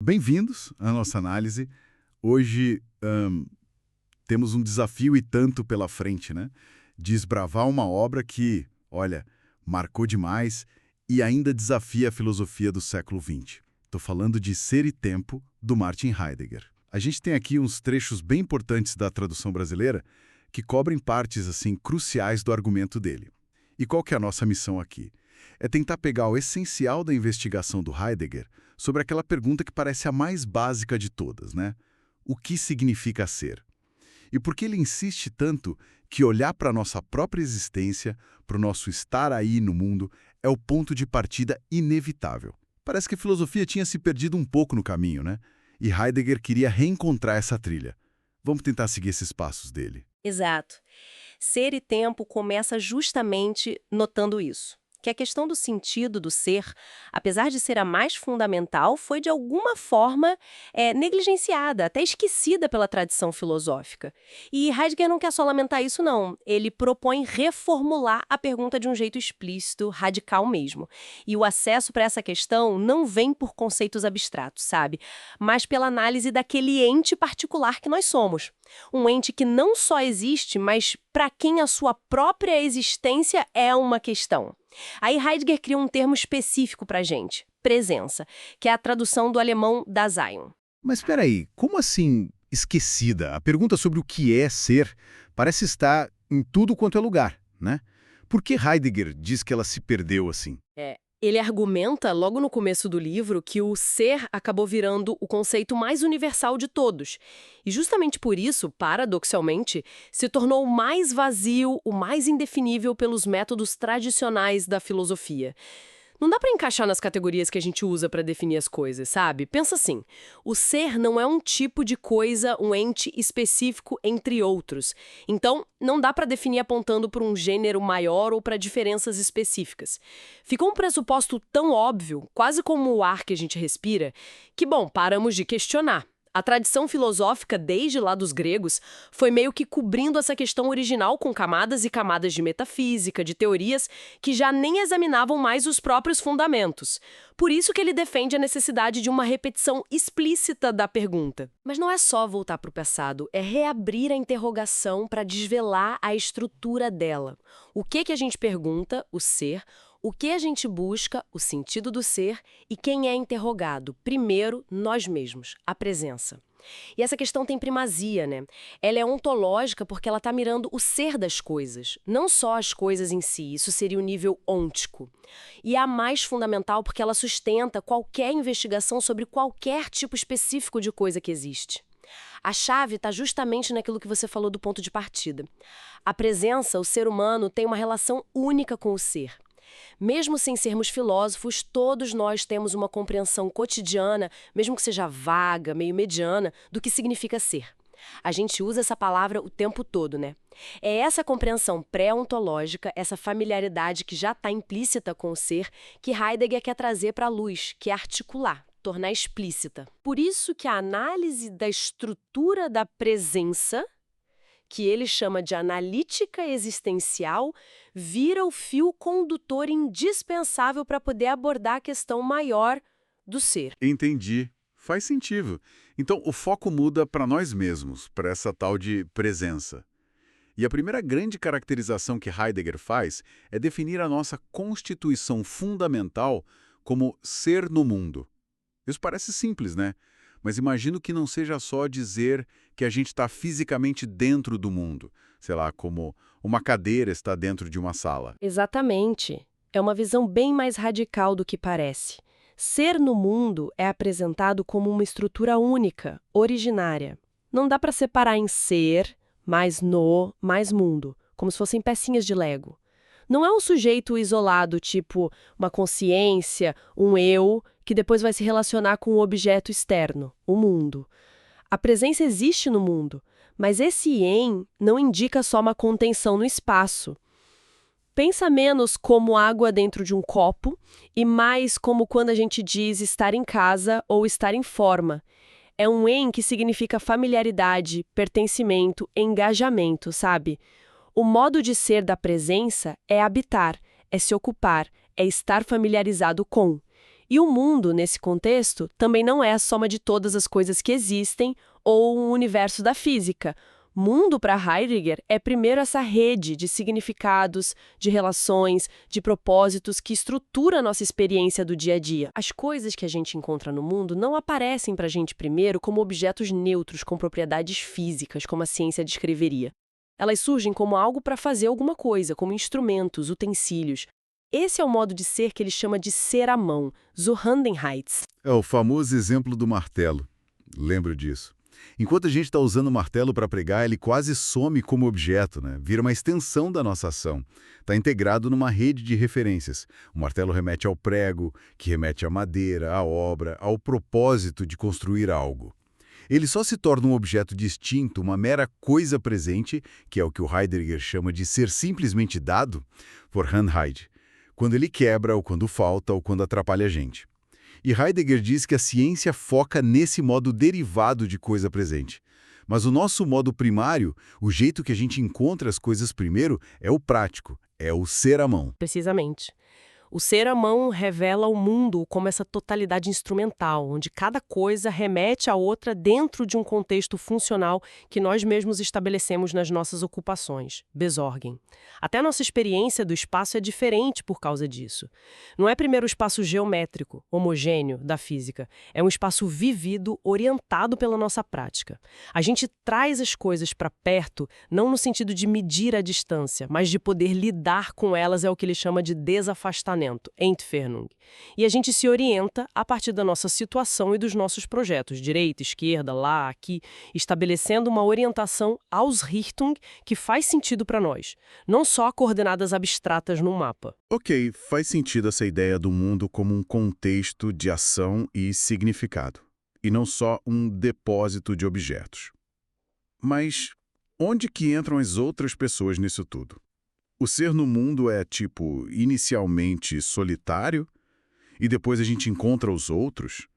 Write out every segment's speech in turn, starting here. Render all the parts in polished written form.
bem-vindos à nossa análise. Hoje temos um desafio e tanto pela frente, né? Desbravar uma obra que, olha, marcou demais e ainda desafia a filosofia do século XX. Estou falando de Ser e Tempo, do Martin Heidegger. A gente tem aqui uns trechos bem importantes da tradução brasileira que cobrem partes assim cruciais do argumento dele. E qual que é a nossa missão aqui? É tentar pegar o essencial da investigação do Heidegger sobre aquela pergunta que parece a mais básica de todas, né? O que significa ser? E por que ele insiste tanto que olhar para a nossa própria existência, para o nosso estar aí no mundo, é o ponto de partida inevitável? Parece que a filosofia tinha se perdido um pouco no caminho, né? E Heidegger queria reencontrar essa trilha. Vamos tentar seguir esses passos dele. Exato. Ser e Tempo começa justamente notando isso. Que a questão do sentido do ser, apesar de ser a mais fundamental, foi de alguma forma negligenciada, até esquecida pela tradição filosófica. E Heidegger não quer só lamentar isso, não. Ele propõe reformular a pergunta de um jeito explícito, radical mesmo. E o acesso para essa questão não vem por conceitos abstratos, sabe? Mas pela análise daquele ente particular que nós somos. Um ente que não só existe, mas para quem a sua própria existência é uma questão. Aí Heidegger cria um termo específico para a gente, presença, que é a tradução do alemão Dasein. Mas espera aí, como assim esquecida? A pergunta sobre o que é ser parece estar em tudo quanto é lugar, né? Por que Heidegger diz que ela se perdeu assim? Ele argumenta, logo no começo do livro, que o ser acabou virando o conceito mais universal de todos. E justamente por isso, paradoxalmente, se tornou o mais vazio, o mais indefinível pelos métodos tradicionais da filosofia. Não dá pra encaixar nas categorias que a gente usa pra definir as coisas, sabe? Pensa assim, o ser não é um tipo de coisa, um ente específico entre outros. Então, não dá pra definir apontando para um gênero maior ou pra diferenças específicas. Ficou um pressuposto tão óbvio, quase como o ar que a gente respira, que, bom, paramos de questionar. A tradição filosófica, desde lá dos gregos, foi meio que cobrindo essa questão original com camadas e camadas de metafísica, de teorias, que já nem examinavam mais os próprios fundamentos. Por isso que ele defende a necessidade de uma repetição explícita da pergunta. Mas não é só voltar para o passado, é reabrir a interrogação para desvelar a estrutura dela. O que a gente pergunta, o ser, o que a gente busca, o sentido do ser, e quem é interrogado? Primeiro, nós mesmos, a presença. E essa questão tem primazia, né? Ela é ontológica porque ela está mirando o ser das coisas, não só as coisas em si, isso seria o nível ôntico. E é a mais fundamental porque ela sustenta qualquer investigação sobre qualquer tipo específico de coisa que existe. A chave está justamente naquilo que você falou do ponto de partida. A presença, o ser humano, tem uma relação única com o ser. Mesmo sem sermos filósofos, todos nós temos uma compreensão cotidiana, mesmo que seja vaga, meio mediana, do que significa ser. A gente usa essa palavra o tempo todo, né? É essa compreensão pré-ontológica, essa familiaridade que já está implícita com o ser, que Heidegger quer trazer para a luz, que é articular, tornar explícita. Por isso que a análise da estrutura da presença, que ele chama de analítica existencial, vira o fio condutor indispensável para poder abordar a questão maior do ser. Entendi. Faz sentido. Então, o foco muda para nós mesmos, para essa tal de presença. E a primeira grande caracterização que Heidegger faz é definir a nossa constituição fundamental como ser no mundo. Isso parece simples, né? Mas imagino que não seja só dizer que a gente está fisicamente dentro do mundo, sei lá, como uma cadeira está dentro de uma sala. Exatamente. É uma visão bem mais radical do que parece. Ser no mundo é apresentado como uma estrutura única, originária. Não dá para separar em ser, mais no, mais mundo, como se fossem pecinhas de Lego. Não é um sujeito isolado, tipo uma consciência, um eu, que depois vai se relacionar com o objeto externo, o mundo. A presença existe no mundo, mas esse em não indica só uma contenção no espaço. Pensa menos como água dentro de um copo e mais como quando a gente diz estar em casa ou estar em forma. É um em que significa familiaridade, pertencimento, engajamento, sabe? O modo de ser da presença é habitar, é se ocupar, é estar familiarizado com. E o mundo, nesse contexto, também não é a soma de todas as coisas que existem ou um universo da física. Mundo, para Heidegger, é primeiro essa rede de significados, de relações, de propósitos que estrutura a nossa experiência do dia a dia. As coisas que a gente encontra no mundo não aparecem para a gente primeiro como objetos neutros com propriedades físicas, como a ciência descreveria. Elas surgem como algo para fazer alguma coisa, como instrumentos, utensílios. Esse é o modo de ser que ele chama de ser à mão, Zuhandenheits. É o famoso exemplo do martelo. Lembro disso. Enquanto a gente está usando o martelo para pregar, ele quase some como objeto, né? Vira uma extensão da nossa ação. Está integrado numa rede de referências. O martelo remete ao prego, que remete à madeira, à obra, ao propósito de construir algo. Ele só se torna um objeto distinto, uma mera coisa presente, que é o que o Heidegger chama de ser simplesmente dado, Vorhandenheit, quando ele quebra, ou quando falta, ou quando atrapalha a gente. E Heidegger diz que a ciência foca nesse modo derivado de coisa presente. Mas o nosso modo primário, o jeito que a gente encontra as coisas primeiro, é o prático, é o ser à mão. Precisamente. O ser à mão revela o mundo como essa totalidade instrumental, onde cada coisa remete à outra dentro de um contexto funcional que nós mesmos estabelecemos nas nossas ocupações, Besorgen. Até a nossa experiência do espaço é diferente por causa disso. Não é primeiro o espaço geométrico, homogêneo, da física. É um espaço vivido, orientado pela nossa prática. A gente traz as coisas para perto, não no sentido de medir a distância, mas de poder lidar com elas, é o que ele chama de desafastamento. Entfernung. E a gente se orienta a partir da nossa situação e dos nossos projetos, direita, esquerda, lá, aqui, estabelecendo uma orientação aos Richtung que faz sentido para nós, não só coordenadas abstratas num mapa. Ok, faz sentido essa ideia do mundo como um contexto de ação e significado, e não só um depósito de objetos. Mas onde que entram as outras pessoas nisso tudo? O ser no mundo é, tipo, inicialmente solitário e depois a gente encontra os outros?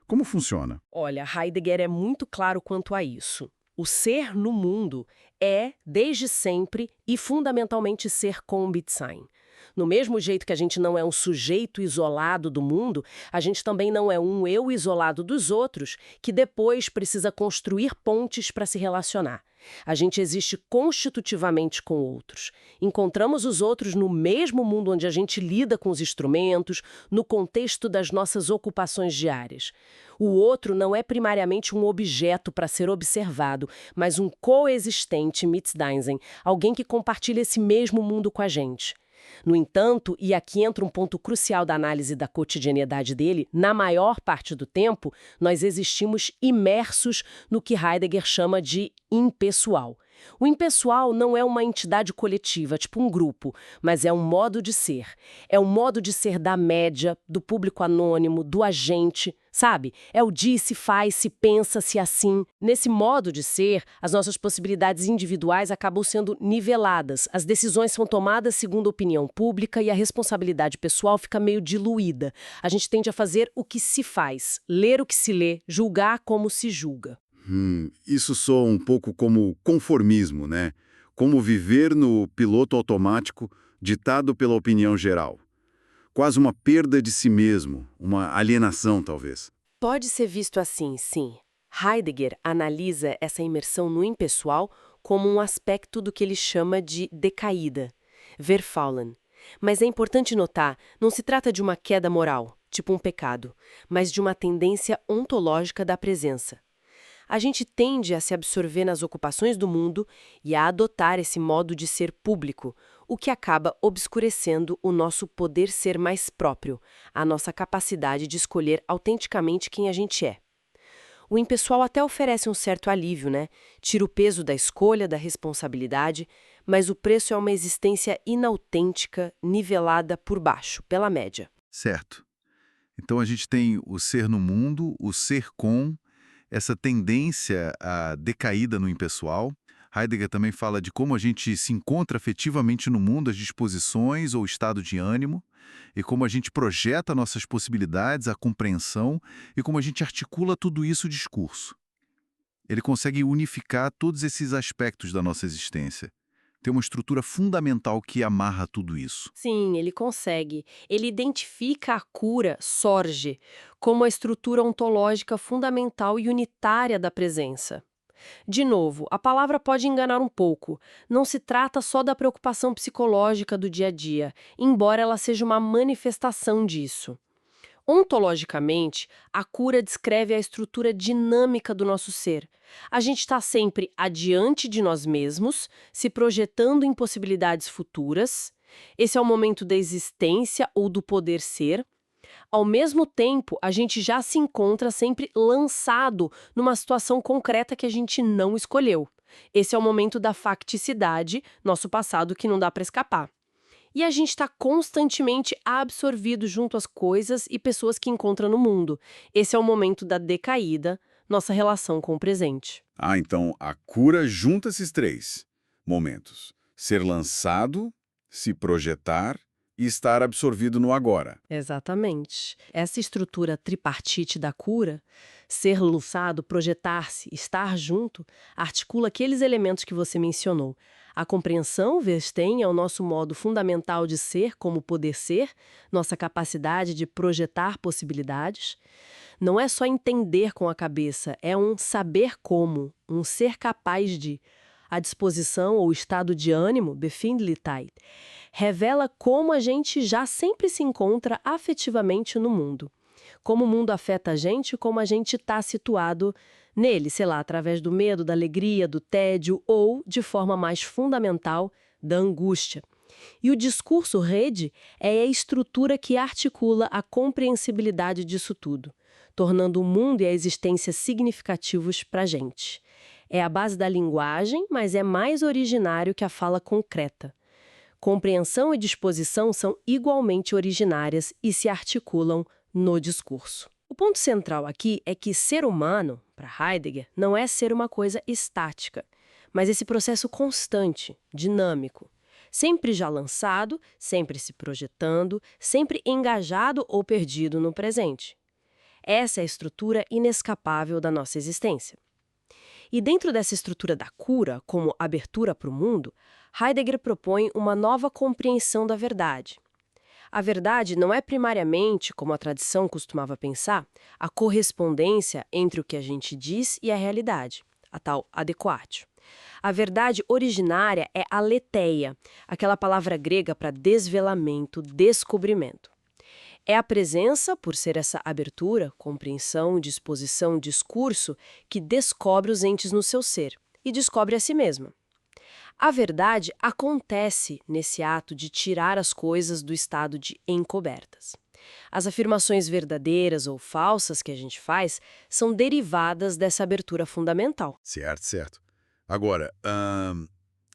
Como funciona? Olha, Heidegger é muito claro quanto a isso. O ser no mundo é, desde sempre, e fundamentalmente ser Kombitsein. No mesmo jeito que a gente não é um sujeito isolado do mundo, a gente também não é um eu isolado dos outros, que depois precisa construir pontes para se relacionar. A gente existe constitutivamente com outros. Encontramos os outros no mesmo mundo onde a gente lida com os instrumentos, no contexto das nossas ocupações diárias. O outro não é primariamente um objeto para ser observado, mas um coexistente Mitzdeinsen, alguém que compartilha esse mesmo mundo com a gente. No entanto, e aqui entra um ponto crucial da análise da cotidianidade dele, na maior parte do tempo, nós existimos imersos no que Heidegger chama de impessoal. O impessoal não é uma entidade coletiva, tipo um grupo, mas é um modo de ser. É um modo de ser da média, do público anônimo, do agente, sabe? É o disse, faz-se, pensa-se assim. Nesse modo de ser, as nossas possibilidades individuais acabam sendo niveladas, as decisões são tomadas segundo a opinião pública e a responsabilidade pessoal fica meio diluída. A gente tende a fazer o que se faz, ler o que se lê, julgar como se julga. Isso soa um pouco como conformismo, né? Como viver no piloto automático ditado pela opinião geral. Quase uma perda de si mesmo, uma alienação, talvez. Pode ser visto assim, sim. Heidegger analisa essa imersão no impessoal como um aspecto do que ele chama de decaída, Verfallen. Mas é importante notar, não se trata de uma queda moral, tipo um pecado, mas de uma tendência ontológica da presença. A gente tende a se absorver nas ocupações do mundo e a adotar esse modo de ser público, o que acaba obscurecendo o nosso poder ser mais próprio, a nossa capacidade de escolher autenticamente quem a gente é. O impessoal até oferece um certo alívio, né? Tira o peso da escolha, da responsabilidade, mas o preço é uma existência inautêntica, nivelada por baixo, pela média. Certo. Então a gente tem o ser no mundo, o ser com, essa tendência à decaída no impessoal. Heidegger também fala de como a gente se encontra afetivamente no mundo, as disposições ou estado de ânimo, e como a gente projeta nossas possibilidades, a compreensão, e como a gente articula tudo isso no discurso. Ele consegue unificar todos esses aspectos da nossa existência. ter uma estrutura fundamental que amarra tudo isso. Sim, ele consegue. Ele identifica a cura, Sorge, como a estrutura ontológica fundamental e unitária da presença. De novo, a palavra pode enganar um pouco. Não se trata só da preocupação psicológica do dia a dia, embora ela seja uma manifestação disso. Ontologicamente, a cura descreve a estrutura dinâmica do nosso ser. A gente está sempre adiante de nós mesmos, se projetando em possibilidades futuras. Esse é o momento da existência ou do poder ser. Ao mesmo tempo, a gente já se encontra sempre lançado numa situação concreta que a gente não escolheu. Esse é o momento da facticidade, nosso passado que não dá para escapar. E a gente está constantemente absorvido junto às coisas e pessoas que encontra no mundo. Esse é o momento da decaída, nossa relação com o presente. Então a cura junta esses três momentos. Ser lançado, se projetar e estar absorvido no agora. Exatamente. Essa estrutura tripartite da cura, ser lançado, projetar-se, estar junto, articula aqueles elementos que você mencionou. A compreensão, Verstein, é o nosso modo fundamental de ser como poder ser, nossa capacidade de projetar possibilidades. Não é só entender com a cabeça, é um saber como, um ser capaz de. A disposição ou estado de ânimo, Befindlichkeit, revela como a gente já sempre se encontra afetivamente no mundo. Como o mundo afeta a gente, como a gente está situado nele, sei lá, através do medo, da alegria, do tédio ou, de forma mais fundamental, da angústia. E o discurso rede é a estrutura que articula a compreensibilidade disso tudo, tornando o mundo e a existência significativos para a gente. É a base da linguagem, mas é mais originário que a fala concreta. Compreensão e disposição são igualmente originárias e se articulam no discurso. O ponto central aqui é que ser humano, para Heidegger, não é ser uma coisa estática, mas esse processo constante, dinâmico, sempre já lançado, sempre se projetando, sempre engajado ou perdido no presente. Essa é a estrutura inescapável da nossa existência. E dentro dessa estrutura da cura, como abertura para o mundo, Heidegger propõe uma nova compreensão da verdade. A verdade não é primariamente, como a tradição costumava pensar, a correspondência entre o que a gente diz e a realidade, a tal adequatio. A verdade originária é aletheia, aquela palavra grega para desvelamento, descobrimento. É a presença, por ser essa abertura, compreensão, disposição, discurso, que descobre os entes no seu ser e descobre a si mesma. A verdade acontece nesse ato de tirar as coisas do estado de encobertas. As afirmações verdadeiras ou falsas que a gente faz são derivadas dessa abertura fundamental. Certo. Agora,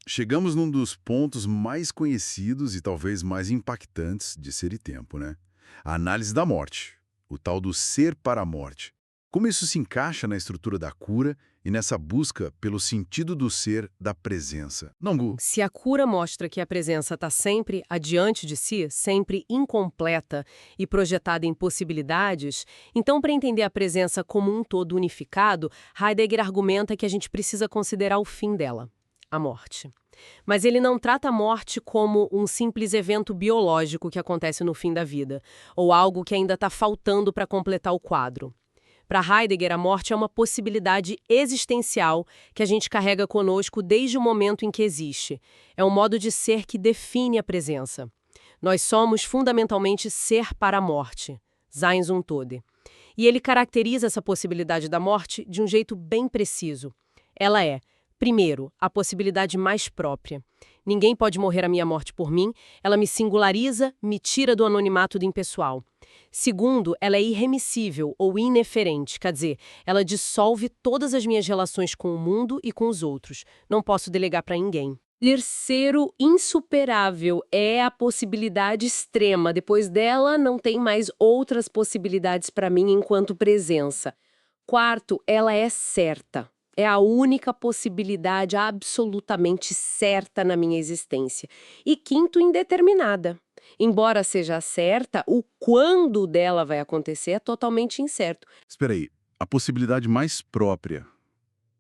chegamos num dos pontos mais conhecidos e talvez mais impactantes de Ser e Tempo, né? A análise da morte, o tal do ser para a morte. Como isso se encaixa na estrutura da cura e nessa busca pelo sentido do ser da presença? Não, Gu? Se a cura mostra que a presença está sempre adiante de si, sempre incompleta e projetada em possibilidades, então, para entender a presença como um todo unificado, Heidegger argumenta que a gente precisa considerar o fim dela, a morte. Mas ele não trata a morte como um simples evento biológico que acontece no fim da vida, ou algo que ainda está faltando para completar o quadro. Para Heidegger, a morte é uma possibilidade existencial que a gente carrega conosco desde o momento em que existe. É um modo de ser que define a presença. Nós somos fundamentalmente ser para a morte, Sein zum Tode. E ele caracteriza essa possibilidade da morte de um jeito bem preciso. Ela é: primeiro, a possibilidade mais própria. Ninguém pode morrer a minha morte por mim, ela me singulariza, me tira do anonimato do impessoal. Segundo, ela é irremissível ou ineferente, quer dizer, ela dissolve todas as minhas relações com o mundo e com os outros. Não posso delegar para ninguém. Terceiro, insuperável, é a possibilidade extrema. Depois dela, não tem mais outras possibilidades para mim enquanto presença. Quarto, ela é certa. É a única possibilidade absolutamente certa na minha existência. E quinto, indeterminada. Embora seja certa, o quando dela vai acontecer é totalmente incerto. Espera aí, a possibilidade mais própria.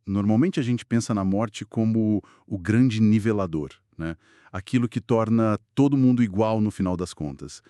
Normalmente a gente pensa na morte como o grande nivelador, né? Aquilo que torna todo mundo igual no final das contas.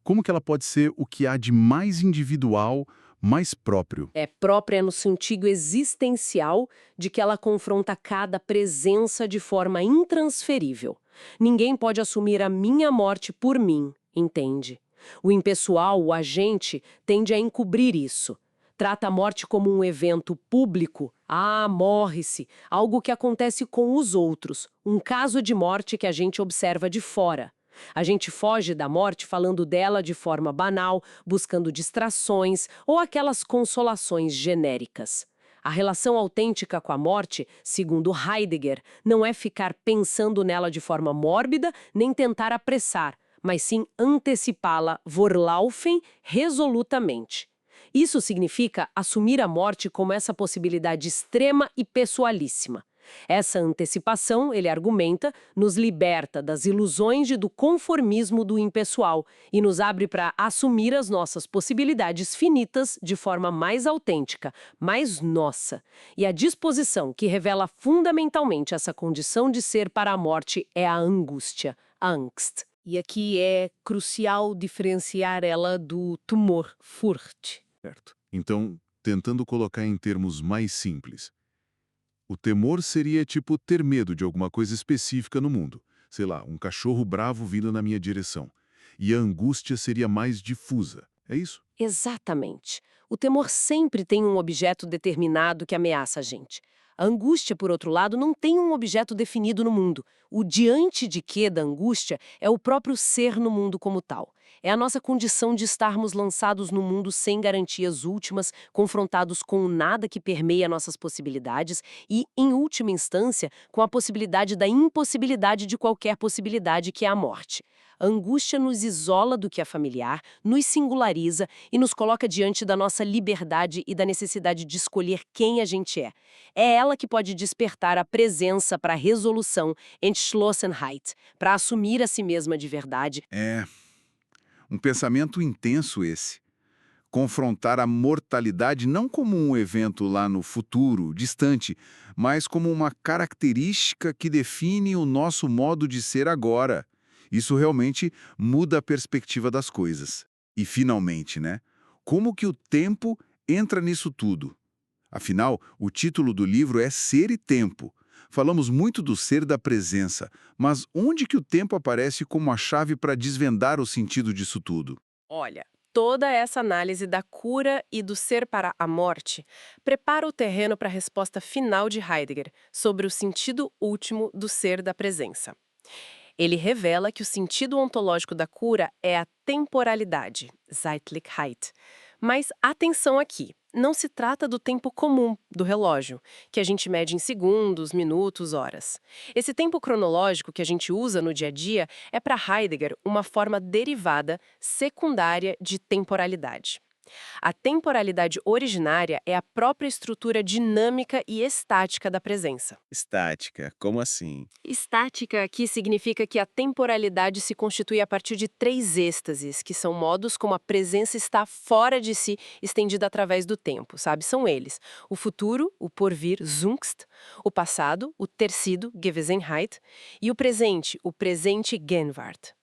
Como que ela pode ser o que há de mais individual, mais próprio? É própria no sentido existencial de que ela confronta cada presença de forma intransferível. Ninguém pode assumir a minha morte por mim, entende? O impessoal, o agente, tende a encobrir isso. Trata a morte como um evento público. Ah, morre-se, algo que acontece com os outros, um caso de morte que a gente observa de fora. A gente foge da morte falando dela de forma banal, buscando distrações ou aquelas consolações genéricas. A relação autêntica com a morte, segundo Heidegger, não é ficar pensando nela de forma mórbida nem tentar apressar, mas sim antecipá-la vorlaufen resolutamente. Isso significa assumir a morte como essa possibilidade extrema e pessoalíssima. Essa antecipação, ele argumenta, nos liberta das ilusões e do conformismo do impessoal e nos abre para assumir as nossas possibilidades finitas de forma mais autêntica, mais nossa. E a disposição que revela fundamentalmente essa condição de ser para a morte é a angústia, a Angst. E aqui é crucial diferenciar ela do tumor, Furcht. Certo. Então, tentando colocar em termos mais simples, o temor seria tipo ter medo de alguma coisa específica no mundo. Sei lá, um cachorro bravo vindo na minha direção. E a angústia seria mais difusa. É isso? Exatamente. O temor sempre tem um objeto determinado que ameaça a gente. A angústia, por outro lado, não tem um objeto definido no mundo. O diante de quê da angústia é o próprio ser no mundo como tal. É a nossa condição de estarmos lançados no mundo sem garantias últimas, confrontados com o nada que permeia nossas possibilidades e, em última instância, com a possibilidade da impossibilidade de qualquer possibilidade que é a morte. A angústia nos isola do que é familiar, nos singulariza e nos coloca diante da nossa liberdade e da necessidade de escolher quem a gente é. É ela que pode despertar a presença para a resolução, Entschlossenheit, para assumir a si mesma de verdade. É um pensamento intenso esse. Confrontar a mortalidade não como um evento lá no futuro, distante, mas como uma característica que define o nosso modo de ser agora. Isso realmente muda a perspectiva das coisas. E, finalmente, né? Como que o tempo entra nisso tudo? Afinal, o título do livro é Ser e Tempo. Falamos muito do ser da presença, mas onde que o tempo aparece como a chave para desvendar o sentido disso tudo? Olha, toda essa análise da cura e do ser para a morte prepara o terreno para a resposta final de Heidegger sobre o sentido último do ser da presença. Ele revela que o sentido ontológico da cura é a temporalidade, Zeitlichkeit. Mas atenção aqui, não se trata do tempo comum, do relógio, que a gente mede em segundos, minutos, horas. Esse tempo cronológico que a gente usa no dia a dia é para Heidegger uma forma derivada, secundária de temporalidade. A temporalidade originária é a própria estrutura dinâmica e estática da presença. Estática, como assim? Estática aqui significa que a temporalidade se constitui a partir de 3 êxtases, que são modos como a presença está fora de si, estendida através do tempo, sabe? São eles: o futuro, o porvir, Zunxt, o passado, o ter sido, Gewesenheit, e o presente, Gegenwart.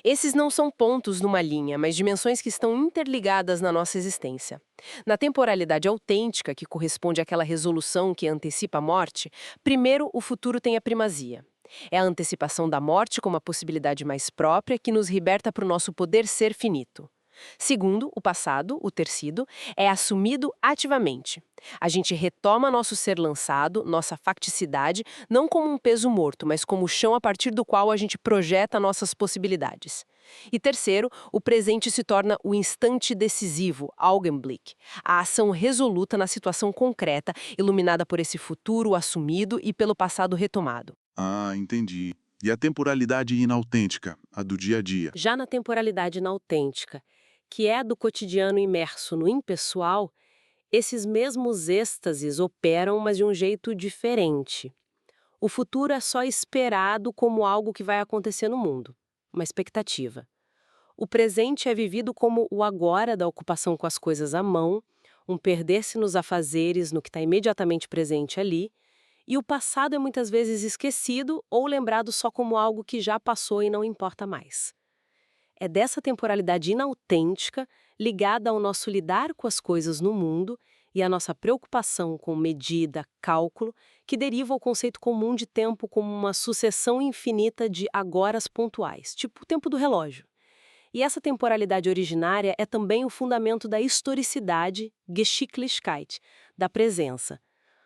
Esses não são pontos numa linha, mas dimensões que estão interligadas na nossa existência. Na temporalidade autêntica, que corresponde àquela resolução que antecipa a morte, primeiro o futuro tem a primazia. É a antecipação da morte como a possibilidade mais própria que nos liberta para o nosso poder ser finito. Segundo, o passado, o ter sido, é assumido ativamente. A gente retoma nosso ser lançado, nossa facticidade, não como um peso morto, mas como o chão a partir do qual a gente projeta nossas possibilidades. E terceiro, o presente se torna o instante decisivo, Augenblick, a ação resoluta na situação concreta, iluminada por esse futuro assumido e pelo passado retomado. Ah, entendi. E a temporalidade inautêntica, a do dia a dia? Já na temporalidade inautêntica, que é a do cotidiano imerso no impessoal, esses mesmos êxtases operam, mas de um jeito diferente. O futuro é só esperado como algo que vai acontecer no mundo, uma expectativa. O presente é vivido como o agora da ocupação com as coisas à mão, um perder-se nos afazeres, no que está imediatamente presente ali, e o passado é muitas vezes esquecido ou lembrado só como algo que já passou e não importa mais. É dessa temporalidade inautêntica, ligada ao nosso lidar com as coisas no mundo e à nossa preocupação com medida, cálculo, que deriva o conceito comum de tempo como uma sucessão infinita de agoras pontuais, tipo o tempo do relógio. E essa temporalidade originária é também o fundamento da historicidade, Geschicklichkeit, da presença.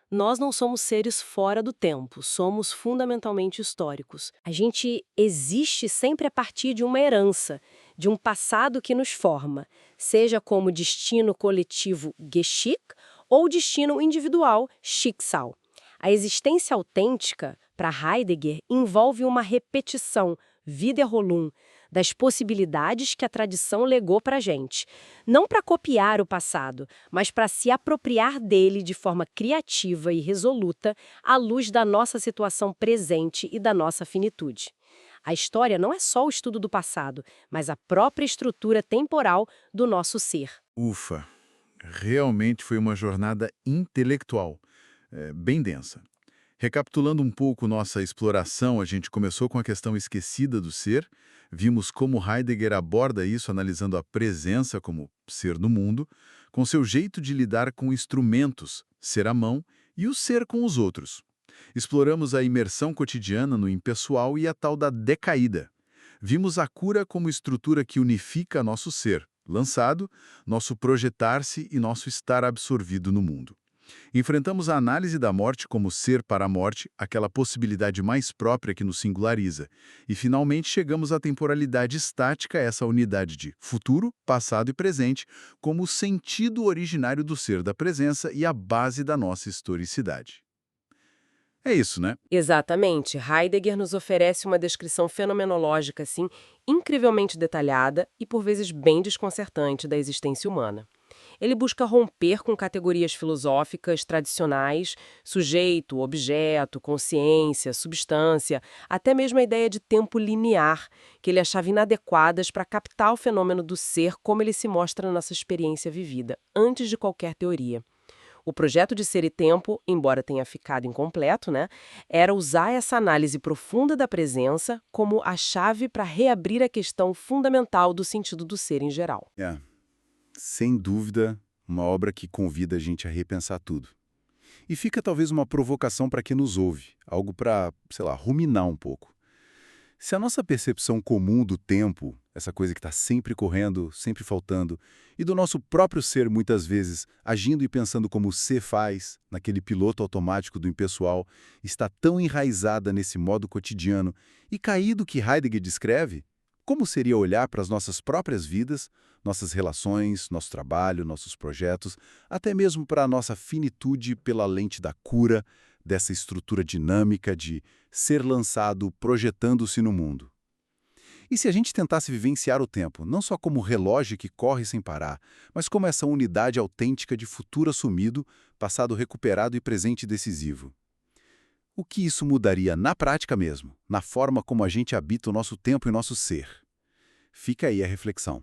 Nós não somos seres fora do tempo, somos fundamentalmente históricos. A gente existe sempre a partir de uma herança, de um passado que nos forma, seja como destino coletivo Geschick ou destino individual Schicksal. A existência autêntica, para Heidegger, envolve uma repetição, Wiederholung, das possibilidades que a tradição legou para a gente. Não para copiar o passado, mas para se apropriar dele de forma criativa e resoluta à luz da nossa situação presente e da nossa finitude. A história não é só o estudo do passado, mas a própria estrutura temporal do nosso ser. Ufa, realmente foi uma jornada intelectual, bem densa. Recapitulando um pouco nossa exploração, a gente começou com a questão esquecida do ser, vimos como Heidegger aborda isso analisando a presença como ser no mundo, com seu jeito de lidar com instrumentos, ser a mão, e o ser com os outros. Exploramos a imersão cotidiana no impessoal e a tal da decaída. Vimos a cura como estrutura que unifica nosso ser, lançado, nosso projetar-se e nosso estar absorvido no mundo. Enfrentamos a análise da morte como ser para a morte, aquela possibilidade mais própria que nos singulariza. E, finalmente, chegamos à temporalidade estática, essa unidade de futuro, passado e presente, como o sentido originário do ser da presença e a base da nossa historicidade. É isso, né? Exatamente. Heidegger nos oferece uma descrição fenomenológica, assim, incrivelmente detalhada e, por vezes, bem desconcertante da existência humana. Ele busca romper com categorias filosóficas tradicionais, sujeito, objeto, consciência, substância, até mesmo a ideia de tempo linear, que ele achava inadequadas para captar o fenômeno do ser como ele se mostra na nossa experiência vivida, antes de qualquer teoria. O projeto de Ser e Tempo, embora tenha ficado incompleto, era usar essa análise profunda da presença como a chave para reabrir a questão fundamental do sentido do ser em geral. Sem dúvida, uma obra que convida a gente a repensar tudo. E fica talvez uma provocação para quem nos ouve, algo para, ruminar um pouco. Se a nossa percepção comum do tempo, essa coisa que está sempre correndo, sempre faltando, e do nosso próprio ser, muitas vezes, agindo e pensando como o ser faz, naquele piloto automático do impessoal, está tão enraizada nesse modo cotidiano e caído que Heidegger descreve, como seria olhar para as nossas próprias vidas, nossas relações, nosso trabalho, nossos projetos, até mesmo para a nossa finitude pela lente da cura, dessa estrutura dinâmica de ser lançado projetando-se no mundo? E se a gente tentasse vivenciar o tempo, não só como relógio que corre sem parar, mas como essa unidade autêntica de futuro assumido, passado recuperado e presente decisivo? O que isso mudaria na prática mesmo, na forma como a gente habita o nosso tempo e nosso ser? Fica aí a reflexão.